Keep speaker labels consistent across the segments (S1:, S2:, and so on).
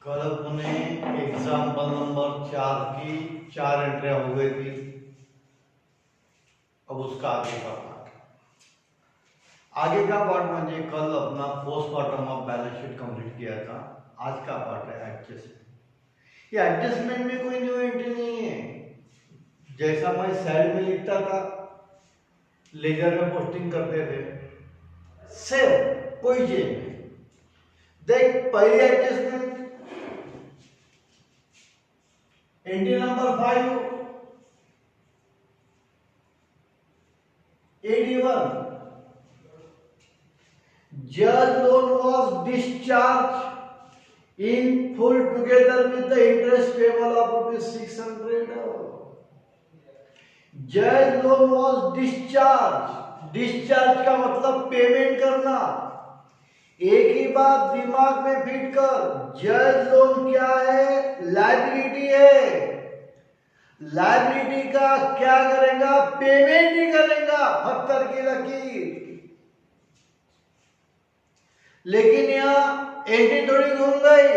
S1: कल अपने example number 4 की 4 एंट्रियां हो गई थी। अब उसका आगे का पार्ट म्हणजे कल अपना postmortem of balance sheet complete किया था। आज का पार्ट है एडजस्टमेंट। ये एडजस्टमेंट में कोई न्यू एंट्री नहीं है। जैसा मैं सेल में लिखता था, लेजर में पोस्टिंग करते थे, सेम कोई चेंज नहीं। देख, पहली adjustment entry number 5 81, judge loan was discharged in full together with the interest payable of rupees 600. जज लोन वॉज डिस्चार्ज। डिस्चार्ज का मतलब पेमेंट करना। एक ही बात दिमाग में फिट कर, जज लोन क्या है? लायबिलिटी है। लायबिलिटी का क्या करेगा? पेमेंट ही करेगा, पत्थर की लकीर। लेकिन यहां एंट्री थोड़ी घूम गई।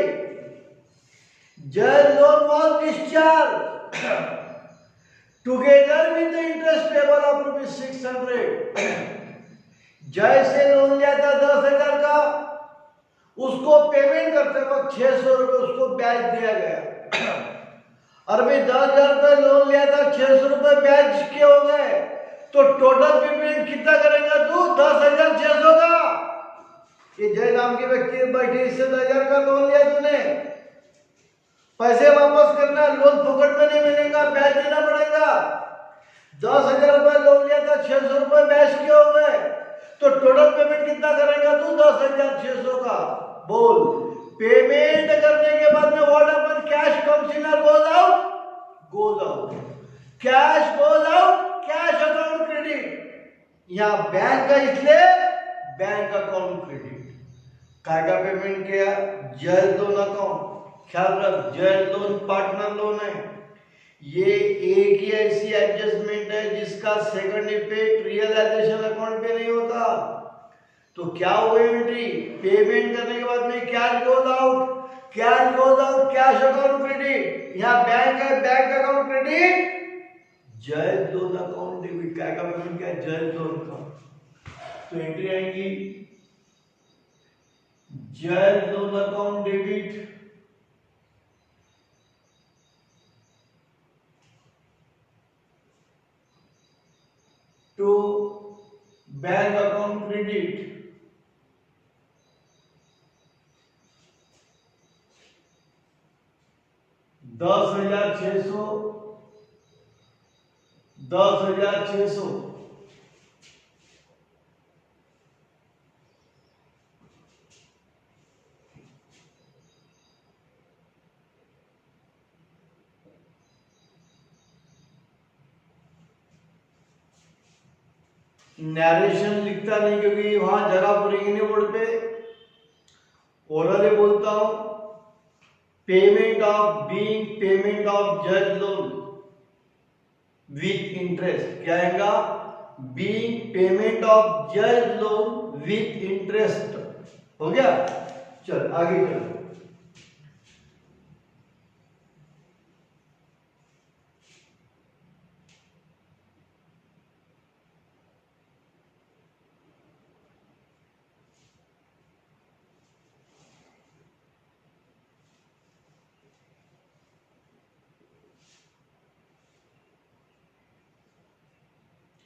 S1: जज loan was discharge together with the interest payable of rupees 600। जैसे लोन लिया था 10,000 का, उसको पेमेंट करते वक्त 600 रुपए उसको ब्याज दिया गया। और भाई 10,000 रुपए लोन लिया था, 600 रुपए ब्याज के हो गए, तो टोटल पेमेंट कितना करेगा तू? 10,600 का। ये जय नाम के व्यक्ति बैठे, इससे 10,000 का लोन लिया तूने, पैसे वापस करना, लोन फोकट में नहीं मिलेगा, ब्याज देना पड़ेगा। 10,000 रुपए लोन लिया था, 600 रुपए ब्याज के हो गए, तो टोटल पेमेंट कितना करेगा तू? 10,600 का। बोल, पेमेंट करने के बाद में what happen? Cash comes in और goes out? Goes out. Cash goes out, cash account credit. यहां बैंक का, इसलिए बैंक अकाउंट क्रेडिट। काय का पेमेंट किया? जज लोन अकाउंट। ख्याल रख, जज लोन पार्टनर लोन है। ये एक ही ऐसी एडजस्टमेंट है जिसका सेकंड इफेक्ट रियलाइजेशन अकाउंट पे नहीं होता। तो क्या हुआ एंट्री? पेमेंट करने के बाद में cash goes out, cash goes out, cash account credit. यहां बैंक है, बैंक अकाउंट क्रेडिट, जज लोन अकाउंट डेबिट। क्या का पेमेंट किया? जज लोन का। तो एंट्री आएगी जज loan account debit, to bank account credit. $10,600, $10,600। Narration लिखता नहीं क्योंकि वहां जगह पूरी नहीं बोर्ड पे। ओरली बोलता हूं, payment of being payment of जज लोन विथ इंटरेस्ट। क्या आएगा? बीइंग पेमेंट ऑफ जज लोन विथ इंटरेस्ट। हो गया? चल आगे चल।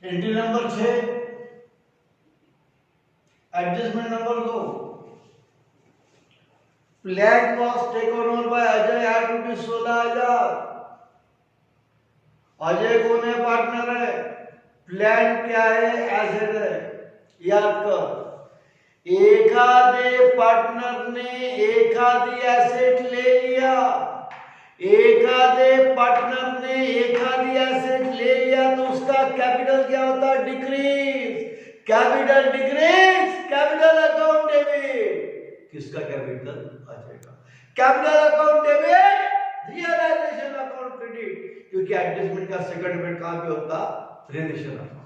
S1: Entry number 6, adjustment number 2। Plant was taken over by Ajay at rupees 16,000। Ajay कौन है? पार्टनर है। प्लांट क्या है? एसेट है। याद कर, एखादे पार्टनर ने एखादी एसेट ले लिया, एखादे पार्टनर ने एखादी एसेट ले लिया तो उसका कैपिटल क्या होता है? Decrease. Capital decrease, capital account debit. किसका कैपिटल आ जाएगा? Capital account debit, realisation account credit. क्योंकि एडजस्टमेंट का सेकंड इफेक्ट कहां पे होता? Realisation account.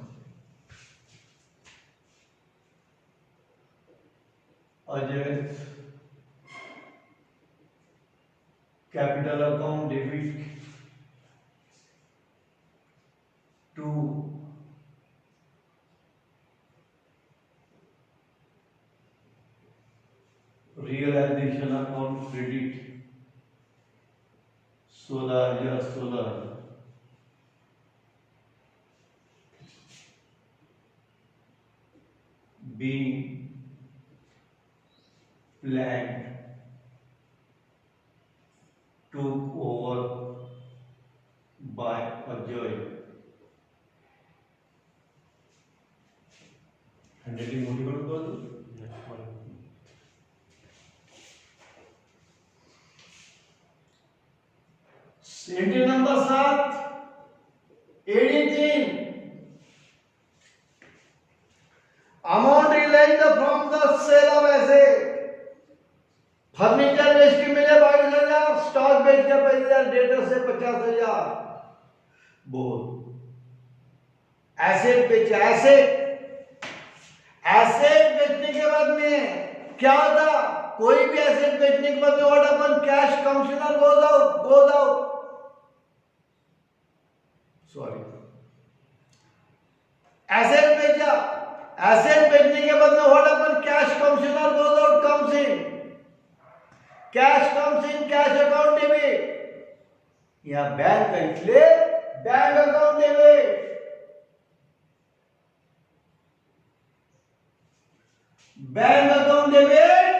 S1: Ajay capital account debit to realisation account credit 16,016 being planned took over by Ajay. Handling मोटी कर दो entry number 7 83 amount realised from the sale of asset furniture बेच के मिले 22,000 स्टॉक बेच के 5,000 डेटर से 50,000 बहुत एसेट बेचे एसेट बेचने के बाद में क्या होता कोई भी एसेट बेचने के बाद में व्हाट अपन cash commissioner goes out sorry asset बेचने के बाद में व्हाट अपन cash commissioner goes out comes in cash account debit या बैंक એટલે bank account debit bank account debit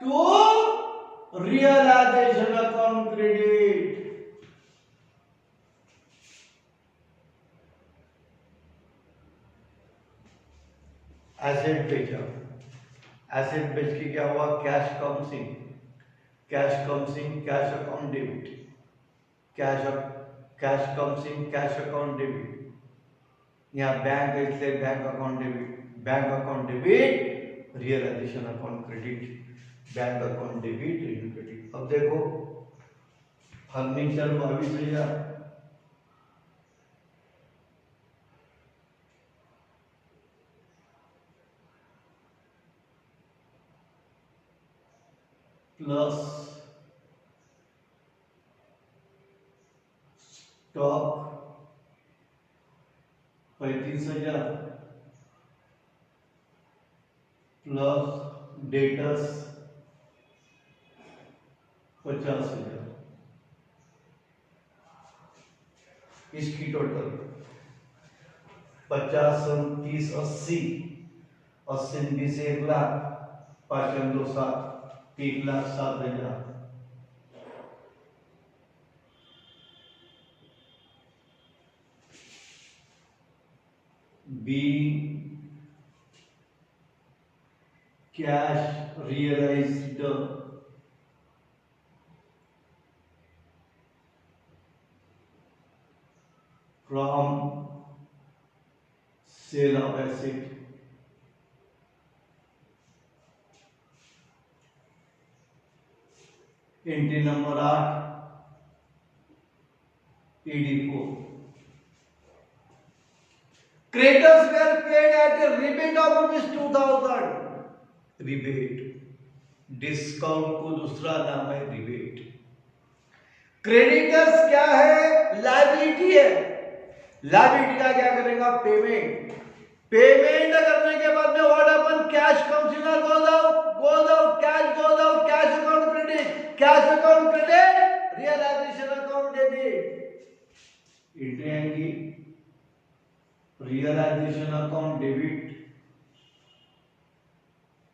S1: to realisation account credit asset बेचा एसेट बेच के क्या हुआ cash comes in cash account debit cash comes in cash account debit यहाँ bank એટલે bank account debit realisation account credit bank account debit ऋण credit अब देखो furniture 22,000 plus stock 35,000 plus debtors 50,000 इसकी total 50 30 80 80 20 1 lakh 5 2 7 1,07,000 being cash realized from sale of asset entry number 8 ED4 creditors were paid at a rebate of ₹2,000 rebate discount को दूसरा नाम है rebate creditors क्या है लायबिलिटी है लायबिलिटी का क्या करेगा पेमेंट करने के बाद में व्हाट अपन cash commissioner goes out cash account credit realisation account debit entry आएंगी realisation account debit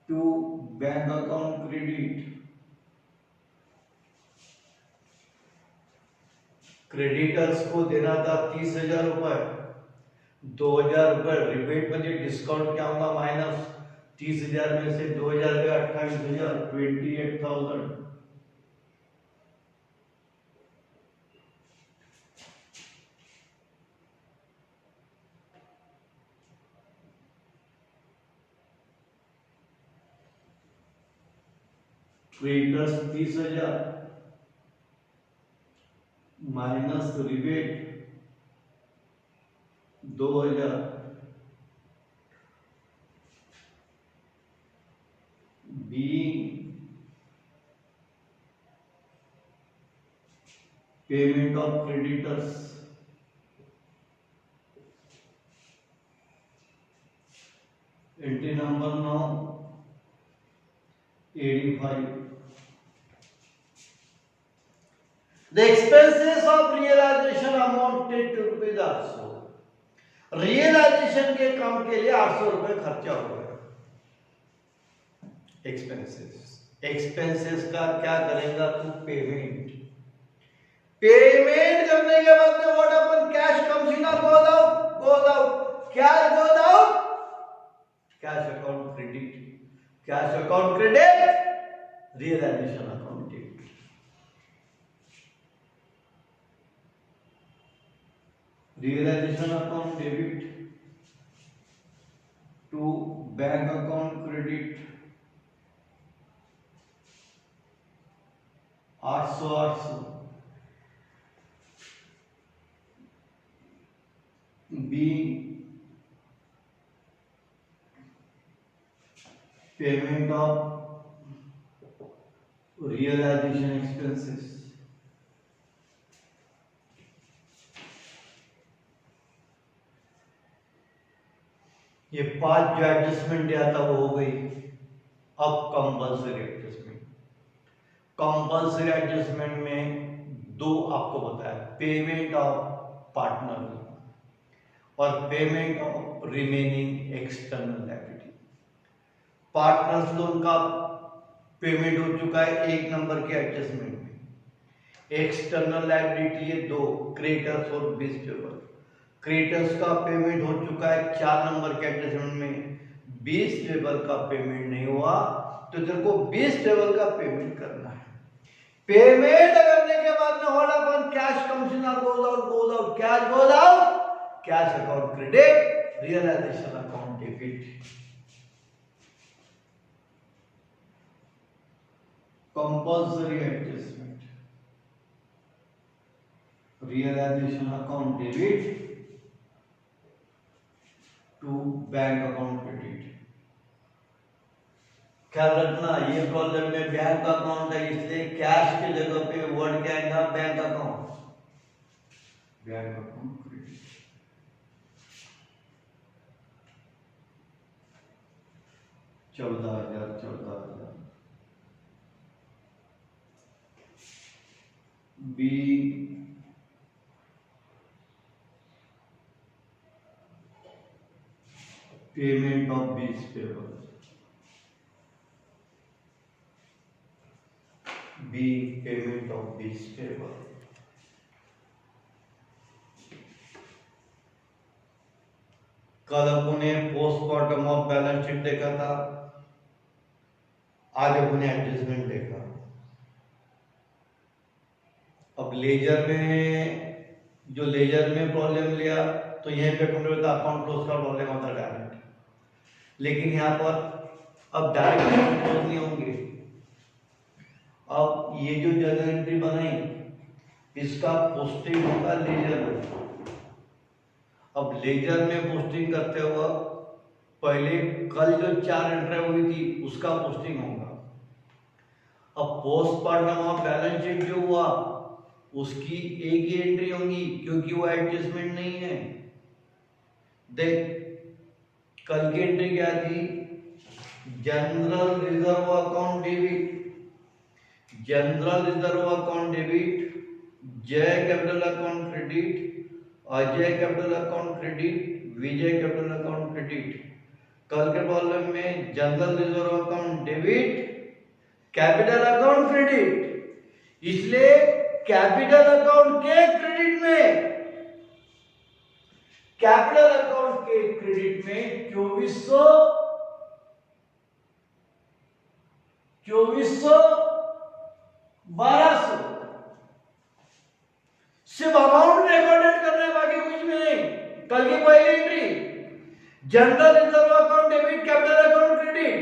S1: to bank account credit creditors को देना था 30,000 रुपए 2,000 रुपए रिबेट बने डिस्काउंट क्या होगा माइनस 30,000 में से 2,000 गया 28,000 28,000 creditors 30,000 minus rebate 2,000 being payment of creditors, entry number 9 85. The expenses of realization amounted to rupees 800. Realisation के काम के लिए 800 रुपए खर्चा हो गया. एक्सपेंसेस का क्या करेगा तू? पेमेंट करने के बाद में व्हाट अपन कैश कम्स इन और goes out. Cash goes out, cash account credit, realisation account debit. Realisation account debit to bank account credit 800. By payment of realisation expenses. ये 5 जो एडजस्टमेंट दिया था वो हो गई. अब कंपल्सरी एडजस्टमेंट में 2 आपको बताया, पेमेंट ऑफ पार्टनर और payment of remaining external liability. Partners loan का पेमेंट हो चुका है 1 नंबर के एडजस्टमेंट में. एक्सटर्नल लायबिलिटी है 2, क्रेडिटर्स और बिल्स पेबल. क्रेडिटर्स का पेमेंट हो चुका है 4 नंबर के एडजस्टमेंट में. बिल्स पेबल का पेमेंट नहीं हुआ तो तेरे को बिल्स पेबल का पेमेंट करना है. पेमेंट करने के बाद में होना अपन कैश कम्स इन और goes out, cash goes out, cash account credit, realisation account debit. Compulsory adjustment, realisation account debit to bank account credit. ख्याल रखना ये प्रॉब्लम में बैंक अकाउंट है इसलिए कैश की जगह पे वर्ड क्या आएगा? Bank account. Bank account credit. $14,000. B payment of bills payable. B payment of bills payable. कल अपने पोस्टमार्टम ऑफ बैलेंस शीट देखा था, आज अपने एडजस्टमेंट देखा. अब लेजर में प्रॉब्लम लिया तो यहीं पे अकाउंट क्लोज का प्रॉब्लम आता है डायरेक्ट. लेकिन यहाँ पर अब डायरेक्ट अकाउंट क्लोज नहीं होंगे. अब ये जो जर्नल एंट्री बनाई इसका पोस्टिंग होगा लेजर में. अब लेजर में पोस्टिंग करते हुए पहले कल जो 4 एंट्री हुई थी उसका पोस्टिंग होगा. अब पोस्टमार्टम ऑफ बैलेंस शीट जो हुआ उसकी एक ही एंट्री होगी क्योंकि वो एडजस्टमेंट नहीं है. देख कल की एंट्री क्या थी? General reserve account debit, general reserve account debit, Jay capital account credit, Ajay capital account credit, Vijay capital account credit. कल के प्रॉब्लम में general reserve account debit, capital account credit. इसलिए कैपिटल अकाउंट के क्रेडिट में, कैपिटल अकाउंट के credit में 2400 1200 सिर्फ amount recorded करने बाकी कुछ भी नहीं. कल की पहली entry general reserve account debit, capital account credit.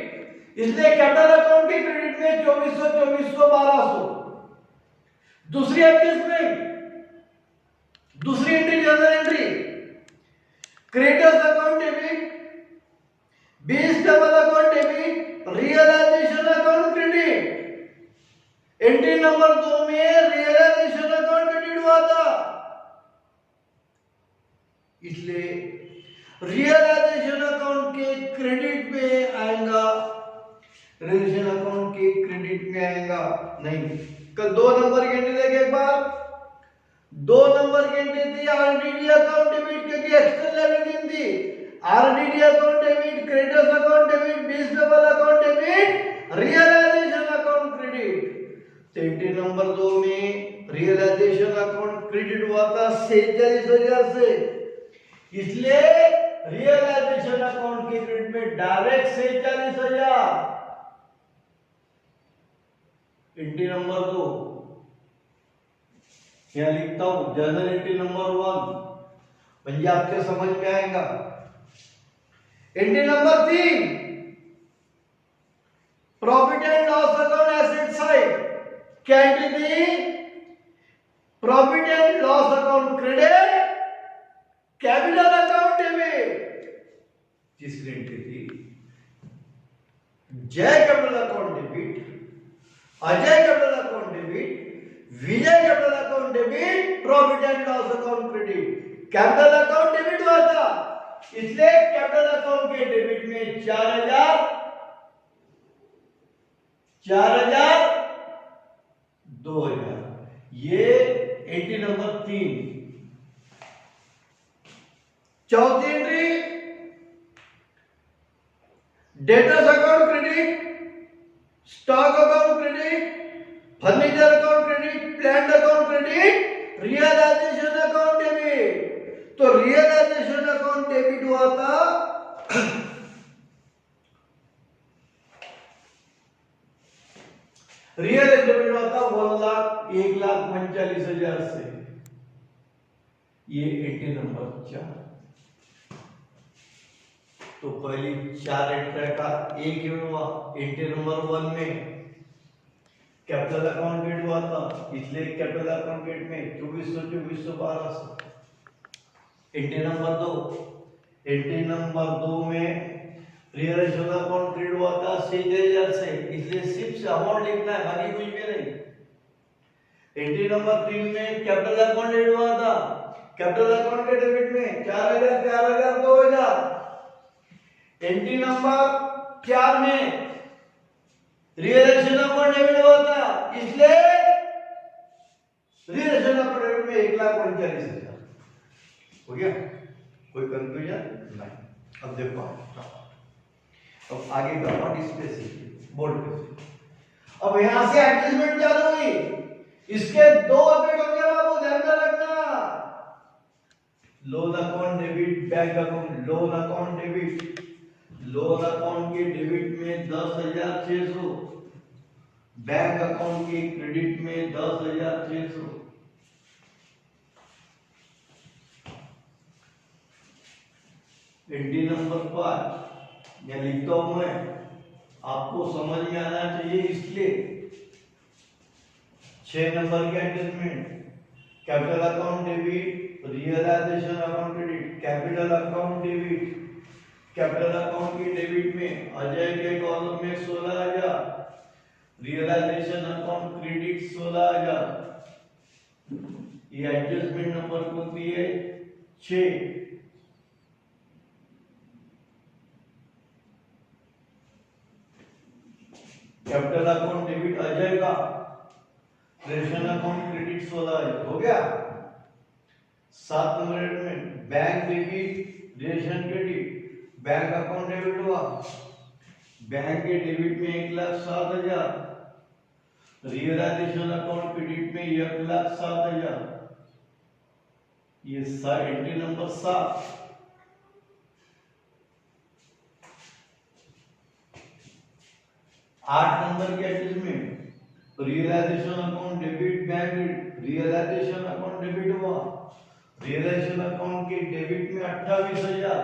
S1: इसलिए कैपिटल अकाउंट के क्रेडिट में 2400 1200. दूसरी एडजस्टमेंट, दूसरी entry general entry creditors account debit, bills payable account debit, realisation account credit. Entry number 2 में रियलाइजेशन अकाउंट क्रेडिट हुआ था, इसलिए रियलाइजेशन अकाउंट के क्रेडिट में आएगा, रियलाइजेशन अकाउंट के क्रेडिट में आएगा नहीं। कल 2 नंबर की एंट्री देखे एक बार, 2 नंबर की एंट्री थी आरडीडी अकाउंट डेबिट, क्योंकि एक्सटर्नल लायबिलिटी थी। RDD account debit, creditors account debit, bills payable account debit, realisation account credit. Entry number 2 में रियलाइजेशन अकाउंट क्रेडिट हुआ था 47,000 से, इसलिए रियलाइजेशन अकाउंट के क्रेडिट में डायरेक्ट 47,000। एंट्री नंबर 2 यहां लिखता हूं, जर्नल एंट्री नंबर 1, म्हणजे आपके समझ में आएगा। Entry number 3 profit and loss account asset side, क्या एंट्री थी? Profit and loss account credit, capital account debit. तीसरी एंट्री थी जय capital account debit, Ajay capital account debit, Vijay capital account debit, profit and loss account credit. Capital account debit हुआ था, इसलिए capital account के debit में 4,000, 2,000, ये एंट्री नंबर 3। चौथी entry debtors account credit, stock account credit, furniture account credit, plant account credit, realisation account debit. तो realisation account debit हुआ था रियलाइजेशन डेबिट हुआ था 1,39,000 से, ये एंट्री नंबर 4। तो पहली 4 एंट्री का एक ही हुआ। एंट्री नंबर 1 में कैपिटल अकाउंट क्रेडिट हुआ था, इसलिए कैपिटल अकाउंट क्रेडिट में 2400, 2400, 1200। एंट्री नंबर 2 में रियलाइजेशन अकाउंट क्रेडिट हुआ था 6,000 से, इसलिए सिर्फ अमाउंट लिखना है, बाकी कुछ भी नहीं। एंट्री नंबर 3 में कैपिटल अकाउंट क्रेडिट हुआ था, कैपिटल अकाउंट के डेबिट में 4,000, 4,000, 2,000। एंट्री नंबर 4 में रियलाइजेशन अकाउंट डेबिट हुआ था, इसलिए रियलाइजेशन अकाउंट डेबिट में 1,45,000 हो गया। कोई कंफ्यूजन नहीं। अब देखो, अब आगे का पार्टिसिपेशन बोर्ड पे। अब यहां से एडजस्टमेंट चालू हुई, इसके 2 अपडेट होंगे बाबू, ध्यान में रखना। Loan account debit, bank account. Loan account debit, loan account के डेबिट में 10,600, बैंक अकाउंट के क्रेडिट में 10,600। एंट्री नंबर 5 मैं लिखता हूं, मैं आपको समझ में आना चाहिए, इसलिए 6 नंबर के adjustment, capital account debit, realisation account credit, capital account debit. Capital account के डेबिट में अजय के कॉलम में 16,000, रियलाइजेशन अकाउंट क्रेडिट 16,000। ये एडजस्टमेंट नंबर कौन सी है? 6। कैपिटल अकाउंट डेबिट अजय का, रियलाइजेशन अकाउंट क्रेडिट 16,000 हो गया। 7 नंबर में bank debit, realisation credit. Bank account debit हुआ, बैंक के डेबिट में 1,07,000, रियलाइजेशन अकाउंट क्रेडिट में 1,07,000। ये एंट्री नंबर 7। 8 नंबर के adjustment, realisation account debit, bank realisation account debit हुआ, रियलाइजेशन अकाउंट के डेबिट में 28,000,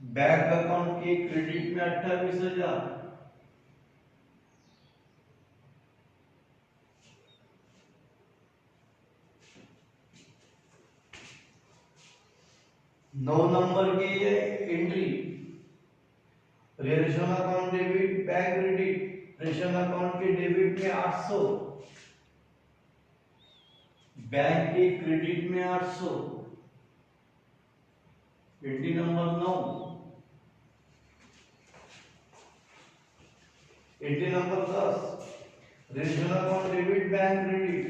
S1: बैंक अकाउंट के क्रेडिट में 28,000। 9 नंबर की ये entry, realisation account debit, bank credit. Realisation account के डेबिट में 800, बैंक के क्रेडिट में 800, entry number 9, entry number 10, rational account debit bank credit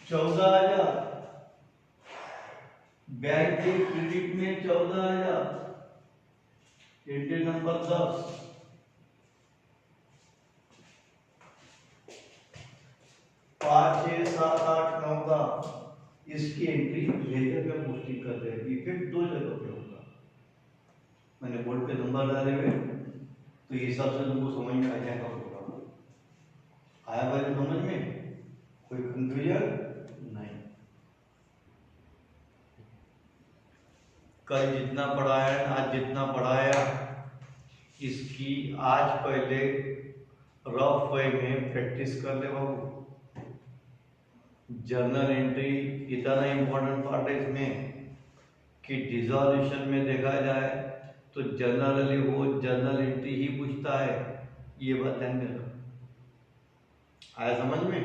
S1: 14,000, bank के क्रेडिट में 14,000, एंट्री नंबर 10, 5, 6, 7, 8, 9 का इसकी एंट्री लेजर में पुष्टि कर देगी। इफेक्ट दो जगह पे होगा, मैंने बोर्ड पे नंबर डाले हुए, तो ये हिसाब से तुमको समझ में आ जाएगा होगा। आया भाई समझ में? कोई कंफ्यूजन नहीं? कल जितना पढ़ाया आज जितना पढ़ाया इसकी आज पहले रफ वे में प्रैक्टिस कर ले बाबू। जर्नल एंट्री इतना इंपॉर्टेंट पार्ट है इसमें कि डिसॉल्यूशन में देखा जाए तो जनरली वो जर्नल एंट्री ही पूछता है, ये बात ध्यान में रखो। आया समझ में?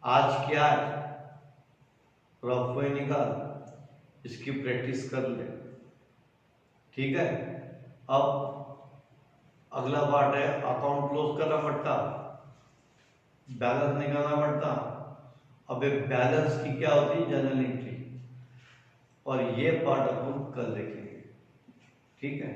S1: आज क्या है रफ वे निकाल, इसकी प्रैक्टिस कर ले, ठीक है। अब अगला पार्ट है अकाउंट क्लोज करना पड़ता, बैलेंस निकालना पड़ता। अब एक बैलेंस की क्या होती है? जर्नल एंट्री, और ये पार्ट अपन कल देखेंगे, ठीक है।